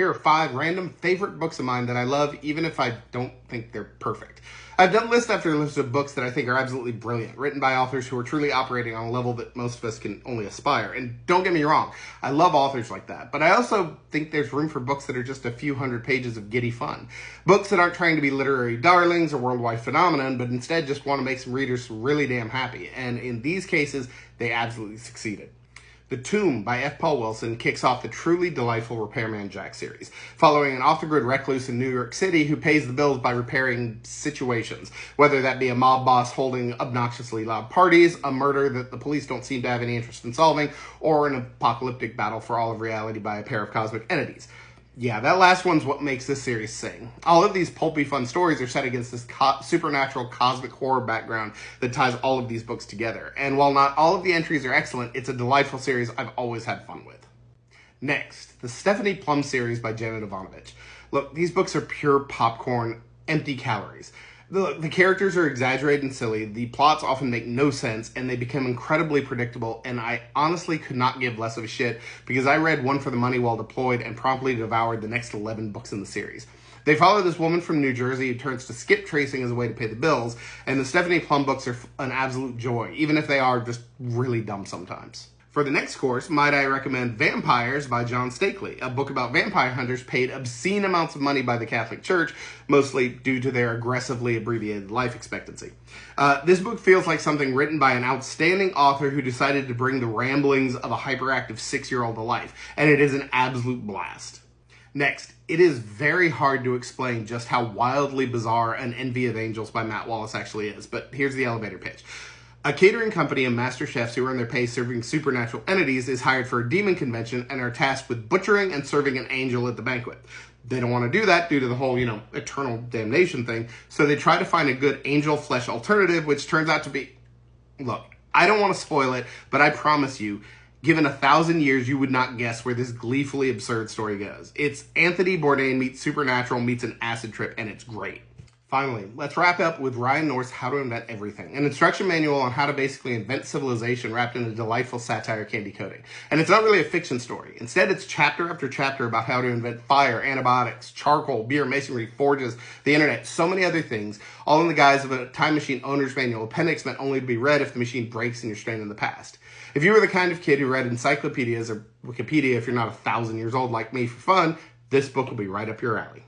Here are 5 random favorite books of mine that I love, even if I don't think they're perfect. I've done list after list of books that I think are absolutely brilliant, written by authors who are truly operating on a level that most of us can only aspire. And don't get me wrong, I love authors like that, but I also think there's room for books that are just a few hundred pages of giddy fun. Books that aren't trying to be literary darlings or worldwide phenomenon, but instead just want to make some readers really damn happy. And in these cases, they absolutely succeeded. The Tomb by F. Paul Wilson kicks off the truly delightful Repairman Jack series, following an off-the-grid recluse in New York City who pays the bills by repairing situations, whether that be a mob boss holding obnoxiously loud parties, a murder that the police don't seem to have any interest in solving, or an apocalyptic battle for all of reality by a pair of cosmic entities. Yeah, that last one's what makes this series sing. All of these pulpy fun stories are set against this supernatural cosmic horror background that ties all of these books together. And while not all of the entries are excellent, it's a delightful series I've always had fun with. Next, the Stephanie Plum series by Janet Ivanovich. Look, these books are pure popcorn, empty calories. The characters are exaggerated and silly, the plots often make no sense, and they become incredibly predictable, and I honestly could not give less of a shit because I read One for the Money while deployed and promptly devoured the next 11 books in the series. They follow this woman from New Jersey who turns to skip tracing as a way to pay the bills, and the Stephanie Plum books are an absolute joy, even if they are just really dumb sometimes. For the next course, might I recommend Vampires by John Stakely, a book about vampire hunters paid obscene amounts of money by the Catholic Church, mostly due to their aggressively abbreviated life expectancy. This book feels like something written by an outstanding author who decided to bring the ramblings of a hyperactive 6-year-old to life, and it is an absolute blast. Next, it is very hard to explain just how wildly bizarre An Envy of Angels by Matt Wallace actually is, but here's the elevator pitch. A catering company of master chefs who earn their pay serving supernatural entities is hired for a demon convention and are tasked with butchering and serving an angel at the banquet. They don't want to do that due to the whole, eternal damnation thing, so they try to find a good angel flesh alternative, which turns out to be... Look, I don't want to spoil it, but I promise you, given 1,000 years, you would not guess where this gleefully absurd story goes. It's Anthony Bourdain meets Supernatural meets an acid trip, and it's great. Finally, let's wrap up with Ryan North's How to Invent Everything, an instruction manual on how to basically invent civilization wrapped in a delightful satire candy coating. And it's not really a fiction story. Instead, it's chapter after chapter about how to invent fire, antibiotics, charcoal, beer, masonry, forges, the internet, so many other things, all in the guise of a time machine owner's manual appendix meant only to be read if the machine breaks and you're stranded in the past. If you were the kind of kid who read encyclopedias or Wikipedia if you're not 1,000 years old like me for fun, this book will be right up your alley.